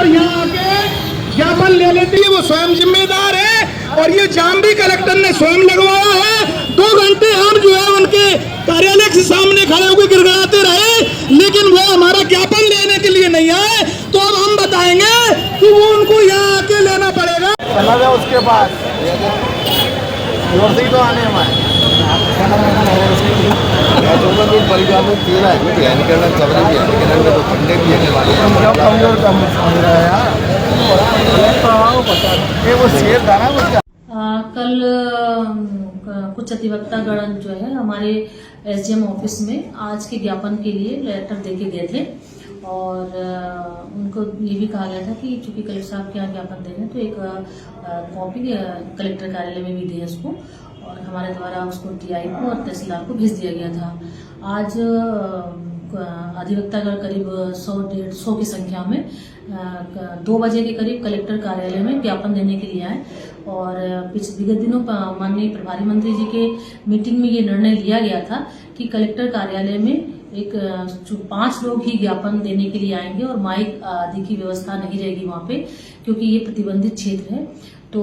Collector यहाँ आके ज्ञापन ले लेती है, वो स्वयं जिम्मेदार है। और ये जाम भी कलेक्टर ने स्वयं लगवाया है। 2 घंटे हम जो है उनके कार्यालय के सामने खड़े होकर गिड़गिड़ाते रहे, लेकिन वो हमारा ज्ञापन लेने के लिए नहीं आए। तो अब हम बताएंगे कि वो उनको यहाँ आके लेना पड़ेगा। चला जाए उसके बाद तो आने हमारे परिवार में तेरा है, कुछ है निकलना चल रही है, लेकिन तो ठंडे भी है कमजोर कम समझ रहा है यार। वो शेर था ना उसका। कल कुछ अधिवक्तागण जो है हमारे एसडीएम ऑफिस में आज के ज्ञापन के लिए लेटर देके गए थे और उनको ये भी कहा गया था कि चूंकि कलेक्टर साहब के यहाँ ज्ञापन दे रहे हैं तो एक कॉपी कलेक्टर कार्यालय में भी दें उसको, और हमारे द्वारा उसको टीआई को और तहसीलदार को भेज दिया गया था। आज अधिवक्तागण करीब 100-150 की संख्या में 2 बजे के करीब कलेक्टर कार्यालय में ज्ञापन देने के लिए आए। और विगत दिनों माननीय प्रभारी मंत्री जी के मीटिंग में ये निर्णय लिया गया था कि कलेक्टर कार्यालय में एक 5 लोग ही ज्ञापन देने के लिए आएंगे और माइक आदि की व्यवस्था नहीं रहेगी वहाँ पे, क्योंकि ये प्रतिबंधित क्षेत्र है। तो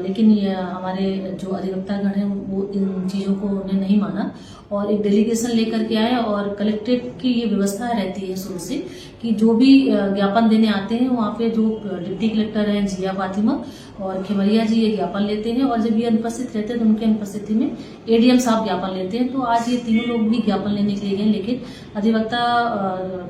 लेकिन ये हमारे जो अधिवक्तागण हैं वो इन चीज़ों को उन्हें नहीं माना और एक डेलीगेशन लेकर के आए। और कलेक्ट्रेट की ये व्यवस्था रहती है शुरू से कि जो भी ज्ञापन देने आते हैं वहाँ पे जो डिप्टी कलेक्टर हैं जिया फातिमा और खेमरिया जी ये ज्ञापन लेते हैं, और जब ये अनुपस्थित रहते हैं तो उनके अनुपस्थिति में एडीएम साहब ज्ञापन लेते हैं। तो आज ये तीनों लोग भी ज्ञापन लेने के लिए गए, लेकिन अधिवक्ता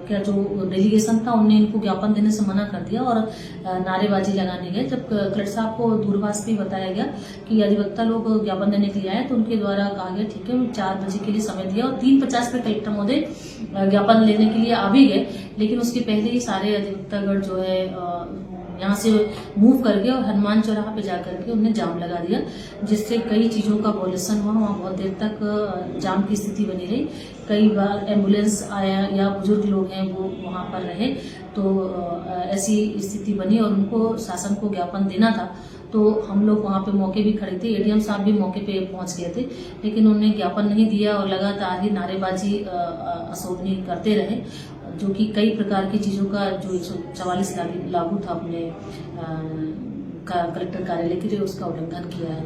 का जो डेलीगेशन था उन्होंने इनको ज्ञापन देने से मना कर दिया और नारेबाजी लगाने गए। जब कलेक्टर साहब को दूरभाष पे बताया गया कि अधिवक्ता लोग ज्ञापन देने के लिए आए तो उनके द्वारा कहा गया ठीक है 4 बजे के लिए समय दिया और 3:50 पे कलेक्टर महोदय ज्ञापन लेने के लिए आ भी गए। लेकिन उसके पहले ही सारे अधिवक्तागण जो है यहाँ से मूव कर गए और हनुमान चौराहा पे जाकर के उन्हें जाम लगा दिया, जिससे कई चीजों का वॉल्यूशन हुआ। वहाँ बहुत देर तक जाम की स्थिति बनी रही। कई बार एम्बुलेंस आया या बुजुर्ग लोग हैं वो वहाँ पर रहे, तो ऐसी स्थिति बनी और उनको शासन को ज्ञापन देना था। तो हम लोग वहाँ पे मौके भी खड़े थे, एडीएम साहब भी मौके पे पहुँच गए थे, लेकिन उन्होंने ज्ञापन नहीं दिया और लगातार ही नारेबाजी अशोभनीय करते रहे, जो कि कई प्रकार की चीज़ों का जो 144 लागू था अपने कलेक्टर कार्यालय के लिए उसका उल्लंघन किया है।